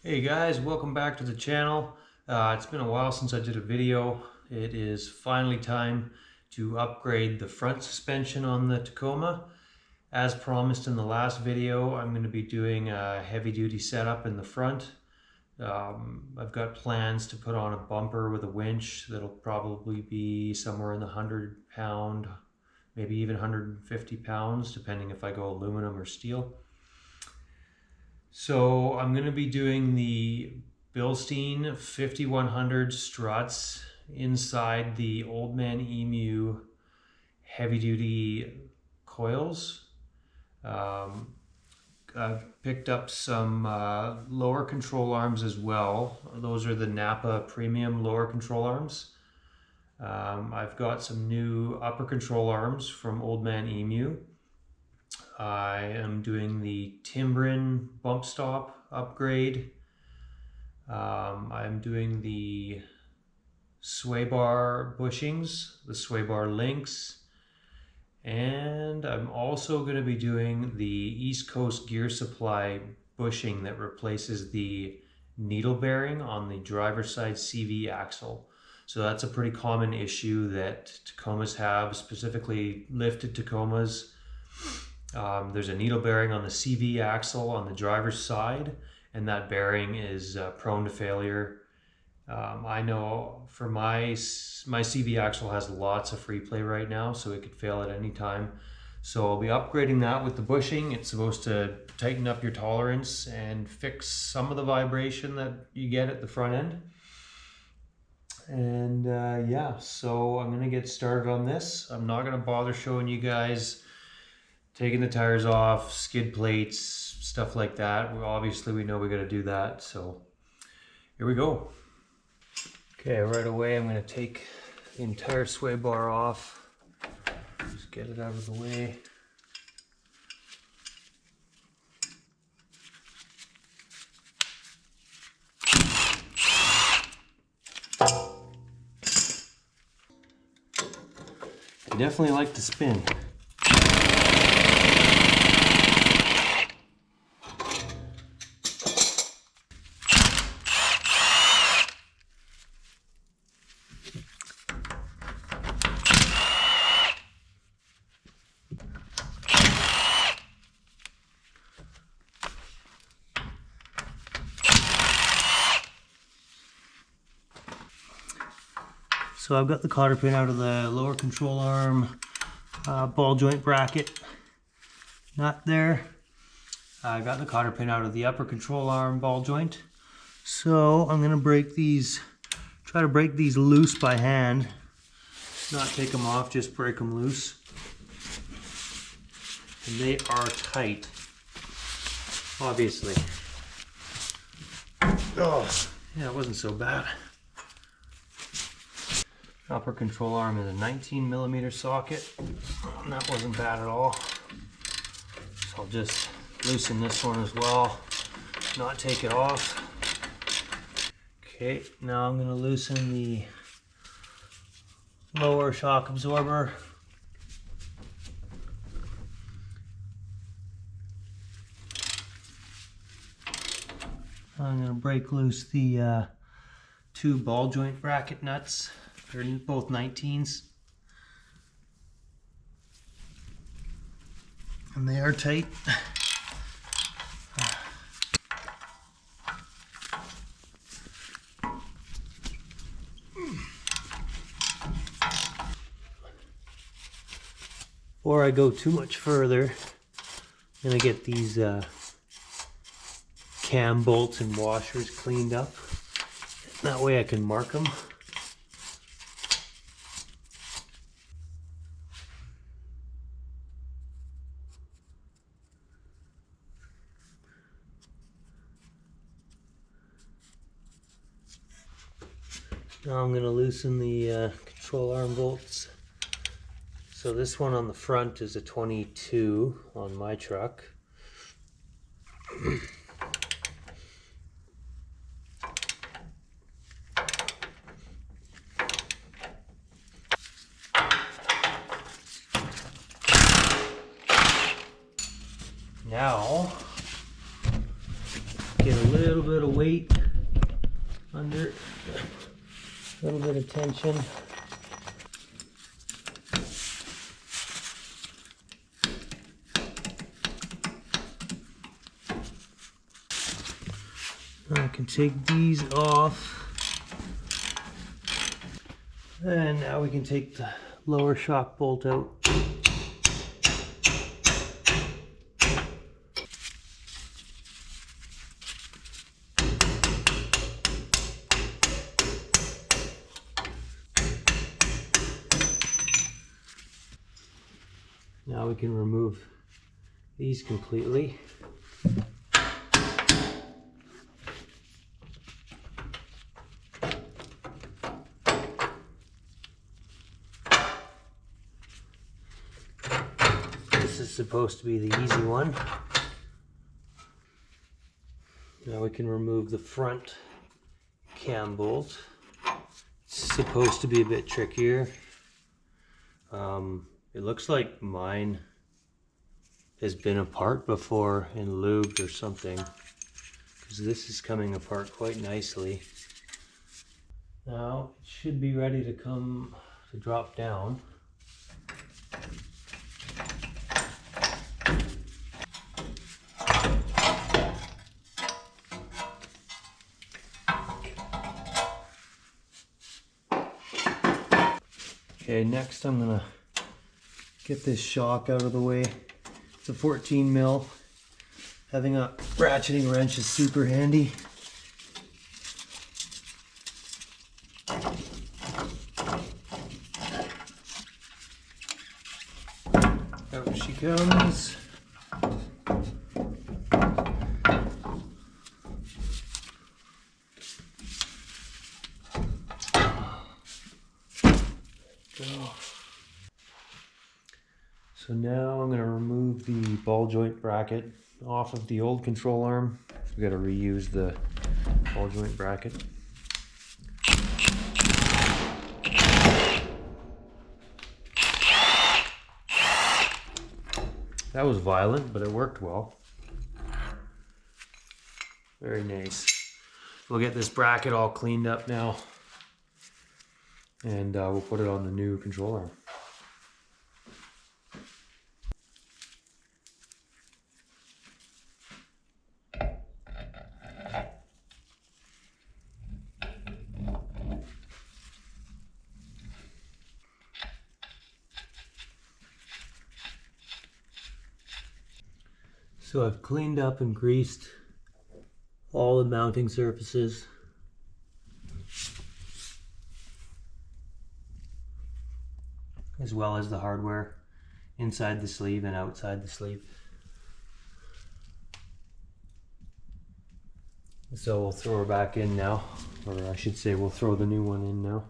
Hey guys, welcome back to the channel. It's been a while since I did a video. It is finally time to upgrade the front suspension on the Tacoma. As promised in the last video, I'm going to be doing a heavy-duty setup in the front. I've got plans to put on a bumper with a winch that'll probably be somewhere in the 100-pound, maybe even 150 pounds, depending if I go aluminum or steel. So I'm going to be doing the Bilstein 5100 struts inside the OME UCA heavy-duty coils. I've picked up some lower control arms as well. Those are the Napa premium lower control arms. I've got some new upper control arms from OME UCA. I am doing the Timbren bump stop upgrade. I'm doing the sway bar bushings, the sway bar links, and I'm also going to be doing the East Coast gear supply bushing that replaces the needle bearing on the driver's side CV axle. So that's a pretty common issue that Tacomas have, specifically lifted Tacomas. There's a needle bearing on the CV axle on the driver's side, and that bearing is prone to failure. I know for my CV axle has lots of free play right now, so it could fail at any time. So I'll be upgrading that with the bushing. It's supposed to tighten up your tolerance and fix some of the vibration that you get at the front end. And yeah, so I'm gonna get started on this. I'm not gonna bother showing you guys taking the tires off, skid plates, stuff like that. Obviously we know we got to do that, so here we go. Okay, right away I'm going to take the entire sway bar off. Just get it out of the way. I definitely like to spin. So I've got the cotter pin out of the lower control arm ball joint bracket nut there. I got the cotter pin out of the upper control arm ball joint. So I'm gonna break these, try to break these loose by hand. Not take them off, just break them loose. And they are tight, obviously. Oh, yeah, it wasn't so bad. Upper control arm is a 19mm socket. That wasn't bad at all. So I'll just loosen this one as well, not take it off. Okay, now I'm going to loosen the lower shock absorber. I'm going to break loose the two ball joint bracket nuts. They're both 19s. And they are tight. Before I go too much further, I'm going to get these cam bolts and washers cleaned up. That way I can mark them. Now I'm going to loosen the control arm bolts. So this one on the front is a 22 on my truck. Now, get a little little bit of weight under, a little bit of tension. I can take these off. And now we can take the lower shock bolt out. Now we can remove these completely. This is supposed to be the easy one. Now we can remove the front cam bolt. It's supposed to be a bit trickier. It looks like mine has been apart before and lubed or something, because this is coming apart quite nicely. Now it should be ready to drop down. Okay, next I'm gonna get this shock out of the way. It's a 14 mil. Having a ratcheting wrench is super handy. Out she comes. So now I'm going to remove the ball joint bracket off of the old control arm. We got to reuse the ball joint bracket. That was violent, but it worked well. Very nice. We'll get this bracket all cleaned up now, and we'll put it on the new control arm. So I've cleaned up and greased all the mounting surfaces. As well as the hardware inside the sleeve and outside the sleeve. So we'll throw her back in now, or I should say we'll throw the new one in now.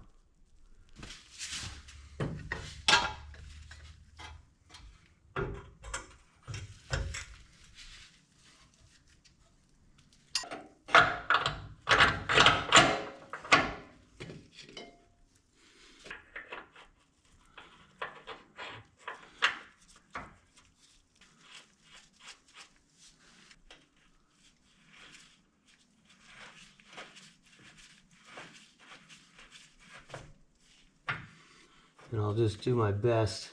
And I'll just do my best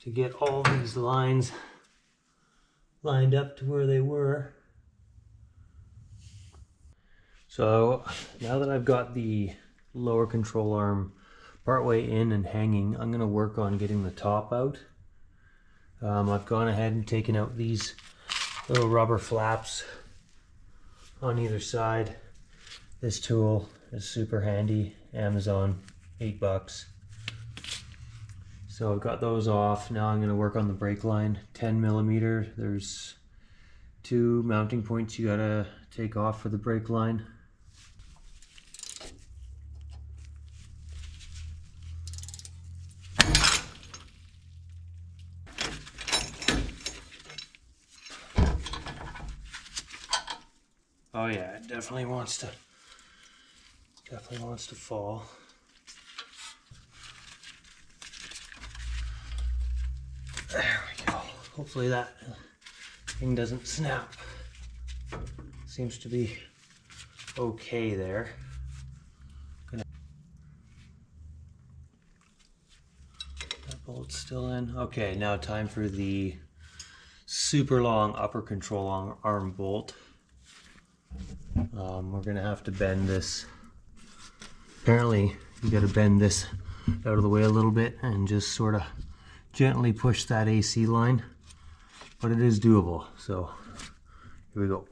to get all these lines lined up to where they were. So now that I've got the lower control arm partway in and hanging, I'm going to work on getting the top out. I've gone ahead and taken out these little rubber flaps on either side. This tool is super handy, Amazon, $8. So I've got those off. Now I'm going to work on the brake line, 10 millimeter. There's 2 mounting points you gotta take off for the brake line. Oh yeah, it definitely wants to fall. There we go. Hopefully that thing doesn't snap. seems to be okay there. That bolt's still in. Okay, now time for the super long upper control arm bolt. We're gonna have to bend this. Apparently you gotta bend this out of the way a little bit and just sort of gently push that AC line, but it is doable. So here we go.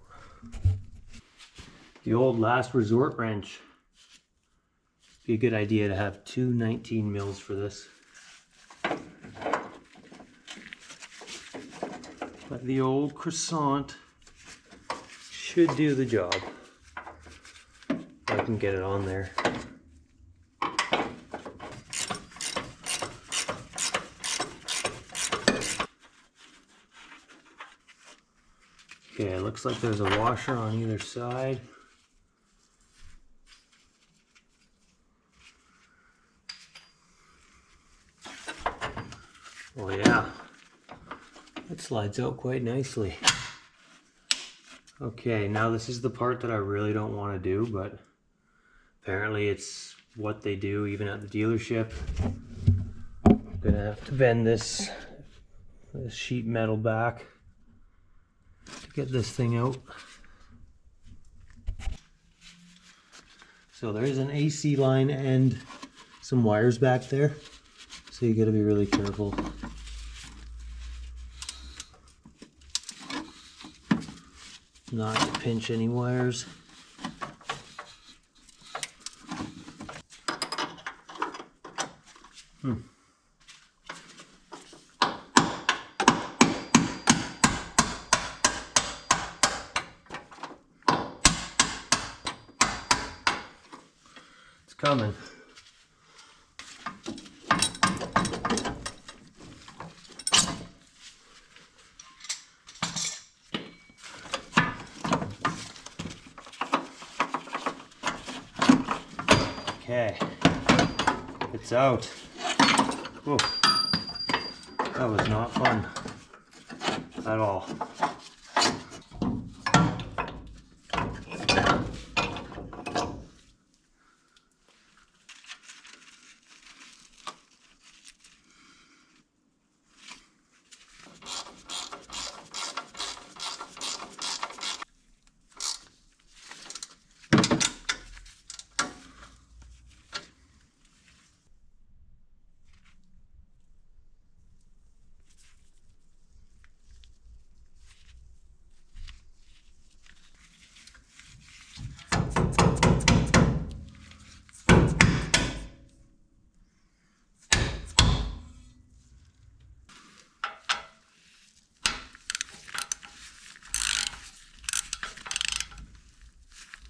The old last resort wrench. Be a good idea to have two 19 mils for this. But the old croissant should do the job. I can get it on there. Okay, it looks like there's a washer on either side. Oh yeah, it slides out quite nicely. Okay, now this is the part that I really don't want to do, but apparently it's what they do even at the dealership. I'm gonna have to bend this sheet metal back to get this thing out. So there is an AC line and some wires back there, so you gotta be really careful. Not to pinch any wires. It's coming. Okay, it's out. Whoa. That was not fun at all.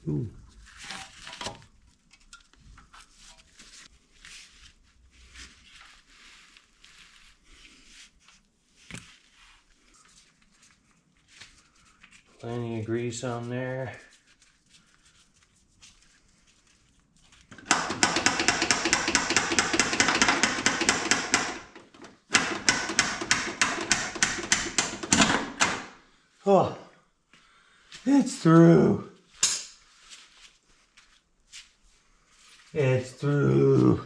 Ooh. Plenty of grease on there. Oh, it's through. It's through.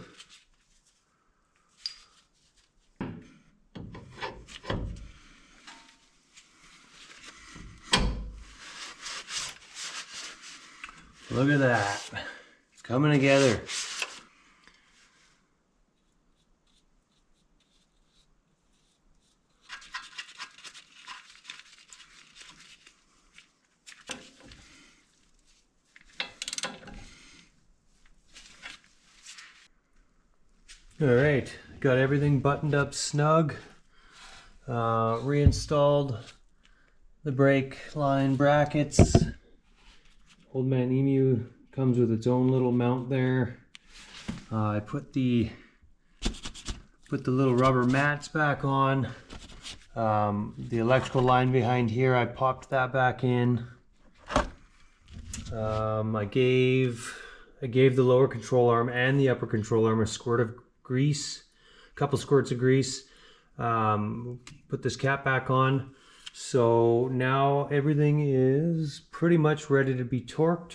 Look at that. It's coming together. All right, got everything buttoned up snug. Reinstalled the brake line brackets. Old Man EMU comes with its own little mount there. I put the little rubber mats back on. The electrical line behind here, I popped that back in. I gave the lower control arm and the upper control arm a squirt of grease, a couple squirts of grease. Put this cap back on. So now everything is pretty much ready to be torqued,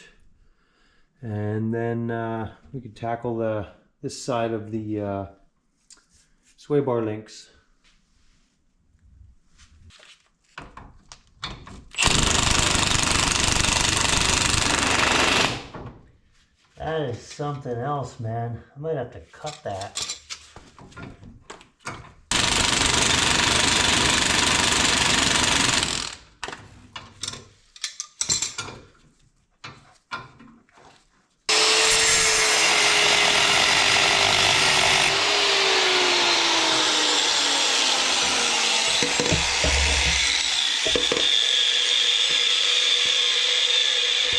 and then we can tackle this side of the sway bar links. That is something else, man. I might have to cut that.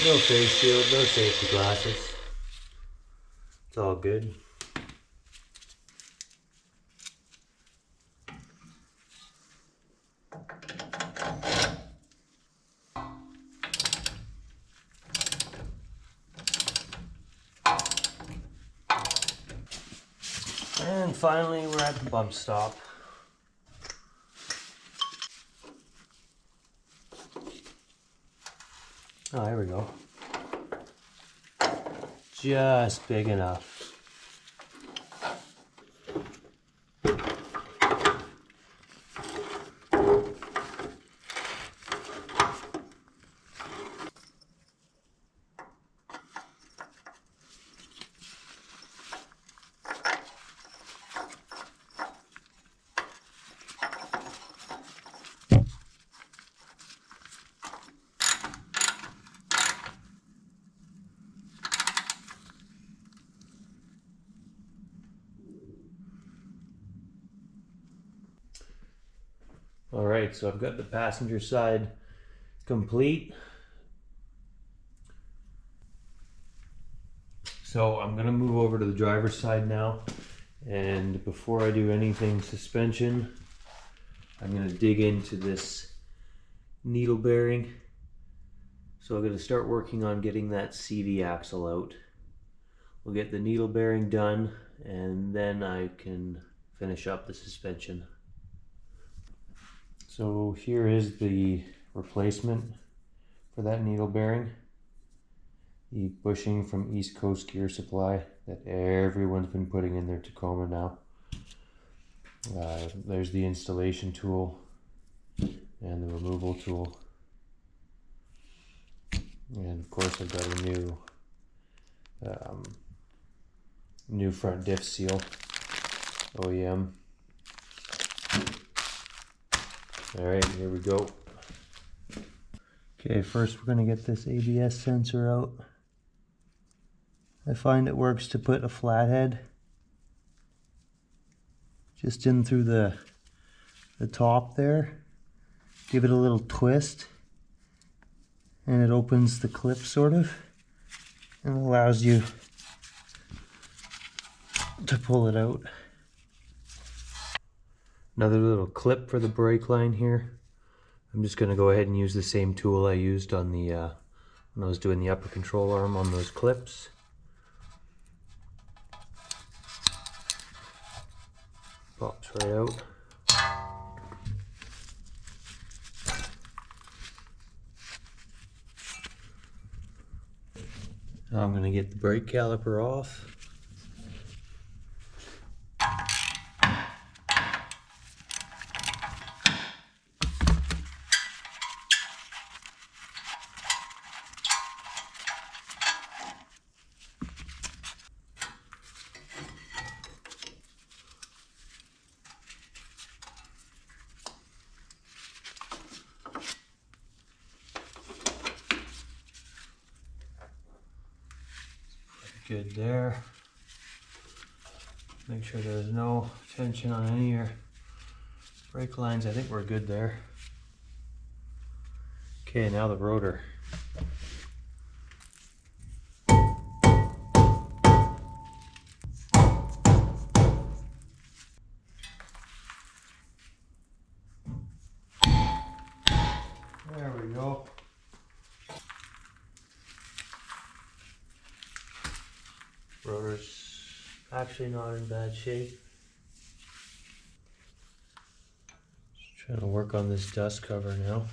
No face shield, no safety glasses. It's all good. And finally, we're at the bump stop. Oh, here we go. Just big enough. All right, so I've got the passenger side complete. So I'm gonna move over to the driver's side now. And before I do anything suspension, I'm gonna dig into this needle bearing. So I'm gonna start working on getting that CV axle out. We'll get the needle bearing done, and then I can finish up the suspension. So here is the replacement for that needle bearing. The bushing from East Coast Gear Supply that everyone's been putting in their Tacoma now. There's the installation tool and the removal tool. And of course I've got a new front diff seal, OEM. All right, here we go. Okay, first we're gonna get this ABS sensor out. I find it works to put a flathead just in through the top there. Give it a little twist and it opens the clip sort of and allows you to pull it out. Another little clip for the brake line here. I'm just going to go ahead and use the same tool I used on the when I was doing the upper control arm on those clips. Pops right out. Now I'm going to get the brake caliper off. Good there. Make sure there's no tension on any of your brake lines. I think we're good there. Okay, now the rotor. There we go. Rotor's actually not in bad shape. Just Trying to work on this dust cover now.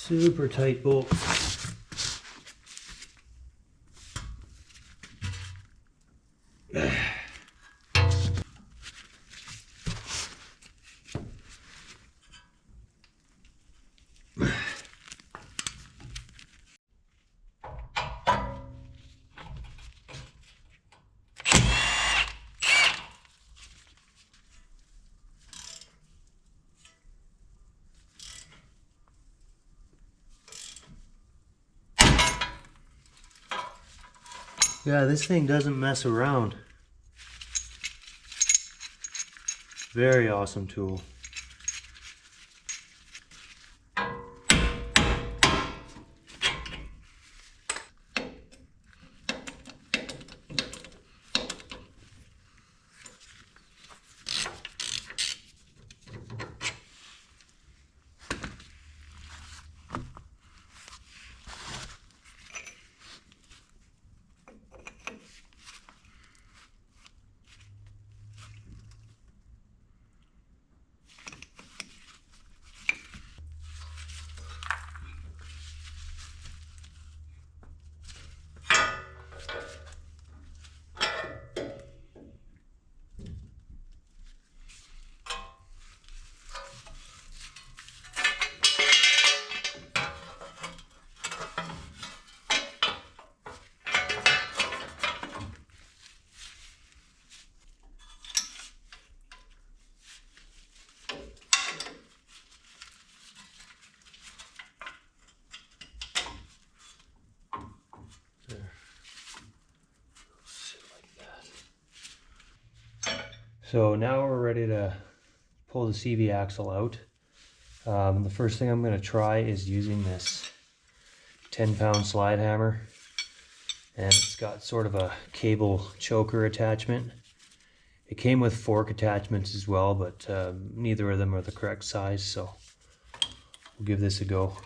Super tight bolt. Yeah, this thing doesn't mess around. Very awesome tool. So now we're ready to pull the CV axle out. The first thing I'm going to try is using this 10-pound slide hammer, and it's got sort of a cable choker attachment. It came with fork attachments as well, but neither of them are the correct size, so we'll give this a go.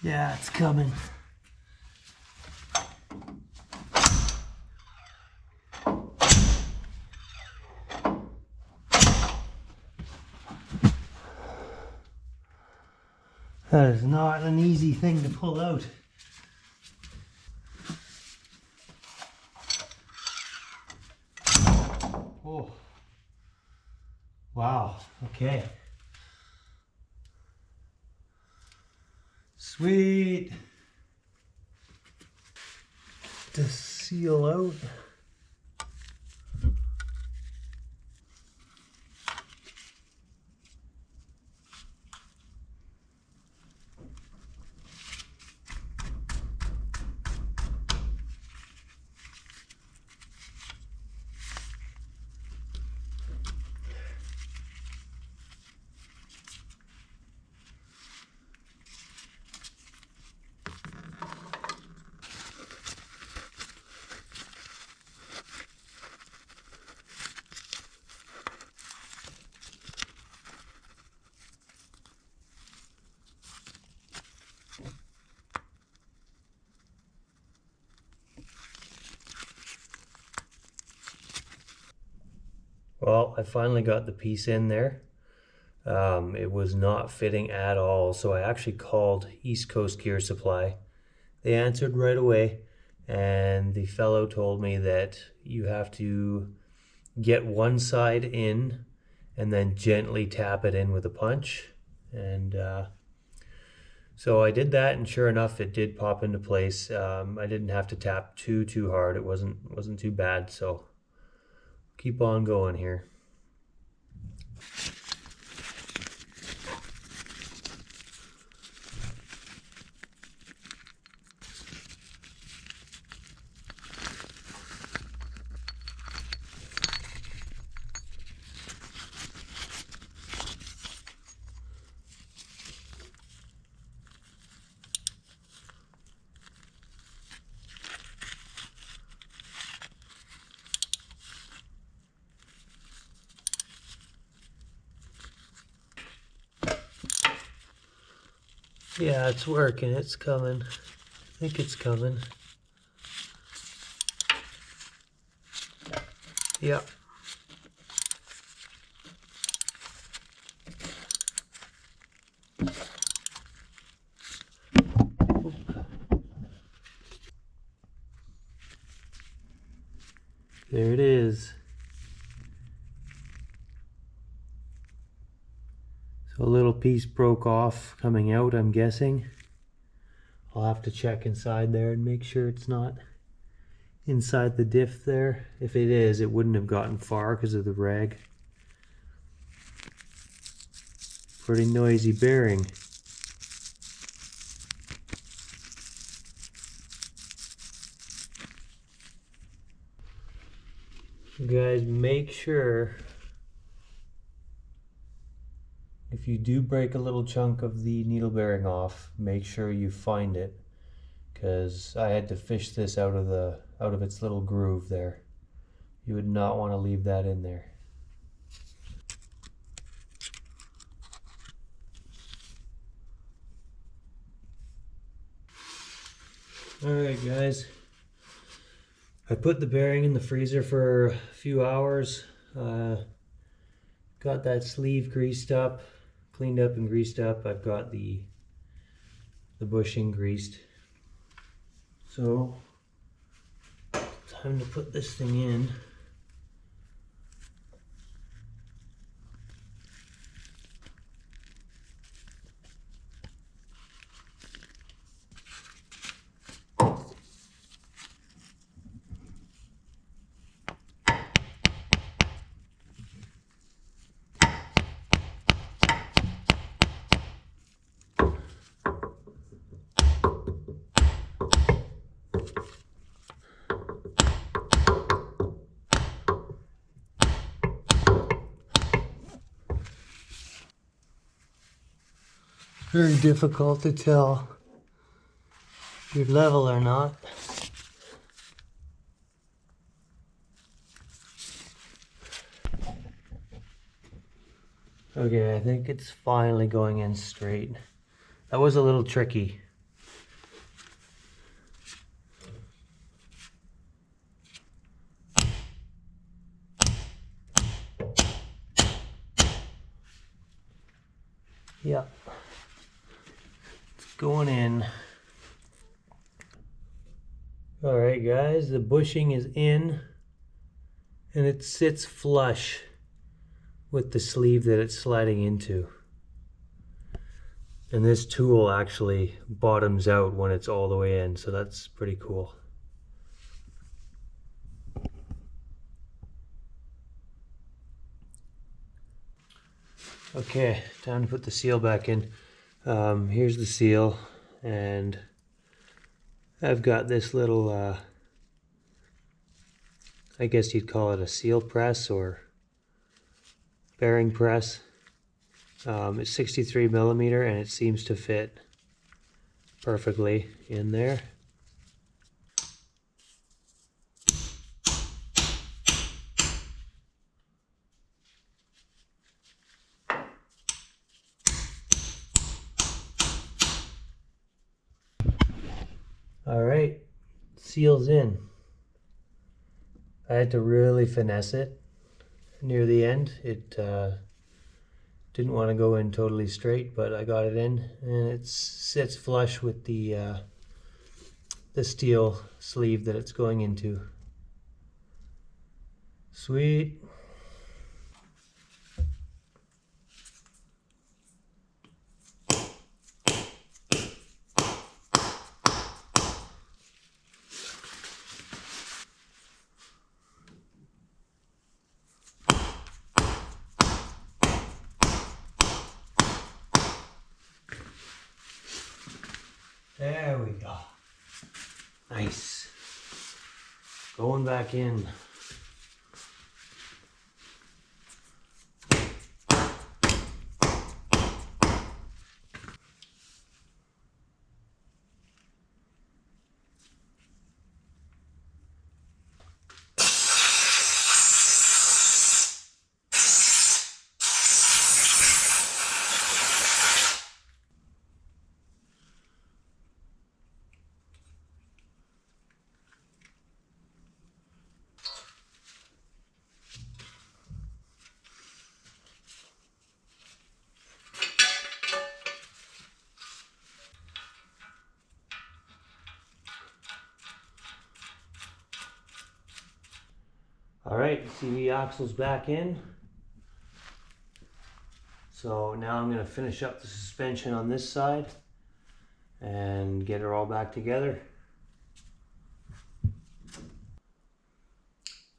Yeah, it's coming. That is not an easy thing to pull out. Oh. Wow, okay. Sweet. To seal out. Well, I finally got the piece in there. It was not fitting at all, so I actually called East Coast Gear Supply. They answered right away, and the fellow told me that you have to get one side in and then gently tap it in with a punch. And so I did that, and sure enough, it did pop into place. I didn't have to tap too hard. It wasn't too bad, so keep on going here. Yeah, it's working. It's coming. I think it's coming. Yep. There it is. So a little piece broke off coming out, I'm guessing. I'll have to check inside there and make sure it's not inside the diff there. If it is, it wouldn't have gotten far because of the rag. Pretty noisy bearing. Guys, make sure if you do break a little chunk of the needle bearing off, make sure you find it, because I had to fish this out of its little groove there. You would not want to leave that in there. Alright guys, I put the bearing in the freezer for a few hours. Got that sleeve greased up, cleaned up and greased up. I've got the bushing greased. So, time to put this thing in. Very difficult to tell if you're level or not. Okay, I think it's finally going in straight. That was a little tricky. Yeah. Going in. Alright guys, the bushing is in and it sits flush with the sleeve that it's sliding into. And this tool actually bottoms out when it's all the way in, so that's pretty cool. Okay, time to put the seal back in. Here's the seal, and I've got this little, I guess you'd call it a seal press or bearing press. It's 63 millimeter and it seems to fit perfectly in there. All right, seal's in. I had to really finesse it. near the end. It didn't want to go in totally straight, but I got it in, and it sits flush with the steel sleeve that it's going into. Sweet. There we go. Nice. Going back in. All right, CV axle's back in. So now I'm going to finish up the suspension on this side and get it all back together.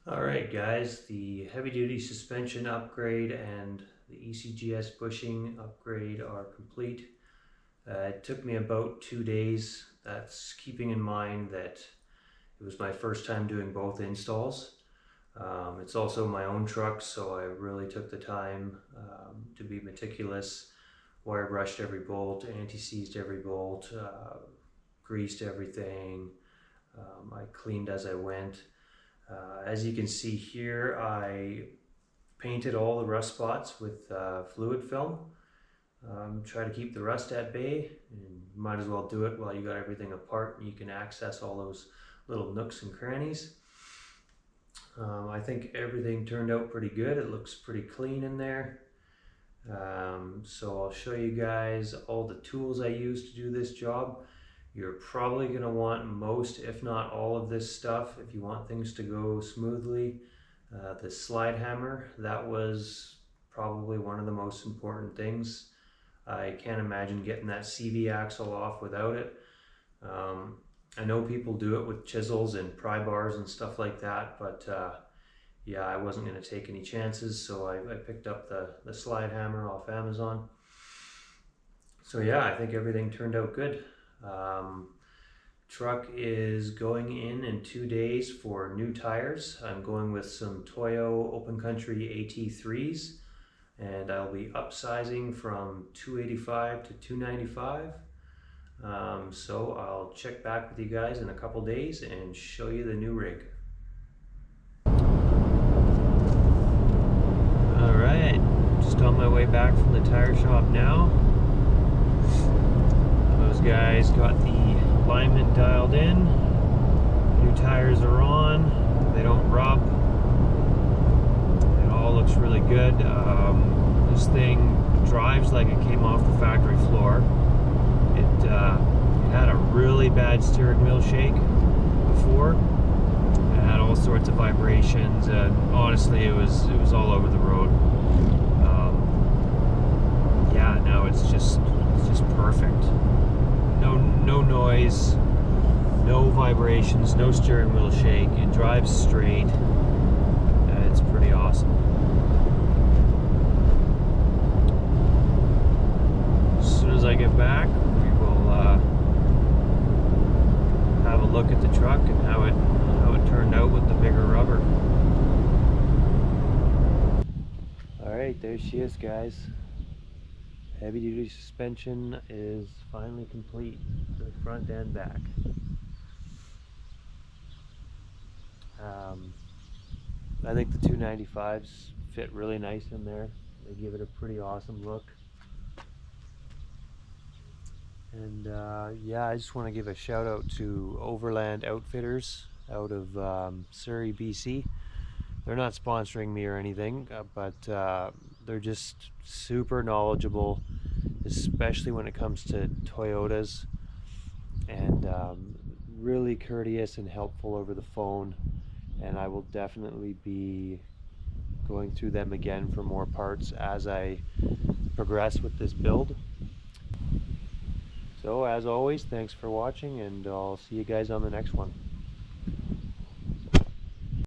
All right, guys, the heavy-duty suspension upgrade and the ECGS bushing upgrade are complete. It took me about 2 days. That's keeping in mind that it was my first time doing both installs. It's also my own truck, so I really took the time to be meticulous. Wire brushed every bolt, anti-seized every bolt, greased everything. I cleaned as I went. As you can see here, I painted all the rust spots with fluid film. Try to keep the rust at bay, and you might as well do it while you got everything apart and you can access all those little nooks and crannies. I think everything turned out pretty good. It looks pretty clean in there. So I'll show you guys all the tools I use to do this job. You're probably going to want most, if not all of this stuff if you want things to go smoothly. The slide hammer, that was probably one of the most important things. I can't imagine getting that CV axle off without it. I know people do it with chisels and pry bars and stuff like that, but yeah, I wasn't going to take any chances, so I picked up the slide hammer off Amazon. So yeah, I think everything turned out good. Truck is going in 2 days for new tires. I'm going with some Toyo Open Country AT3s, and I'll be upsizing from 285 to 295. So I'll check back with you guys in a couple days and show you the new rig. Alright, just on my way back from the tire shop now. Those guys got the alignment dialed in. New tires are on. They don't rub. It all looks really good. This thing drives like it came off the factory floor. It had a really bad steering wheel shake before. It had all sorts of vibrations, and honestly, it was all over the road. Yeah, now it's just perfect. No noise, no vibrations, no steering wheel shake. It drives straight. It's pretty awesome. As soon as I get back, we will have a look at the truck and how it turned out with the bigger rubber. Alright, there she is, guys. Heavy duty suspension is finally complete, the front and back. I think the 295s fit really nice in there. They give it a pretty awesome look. And yeah, I just want to give a shout out to Overland Outfitters out of Surrey, BC. They're not sponsoring me or anything, but they're just super knowledgeable, especially when it comes to Toyotas, and really courteous and helpful over the phone. And I will definitely be going through them again for more parts as I progress with this build. So as always, thanks for watching, and I'll see you guys on the next one.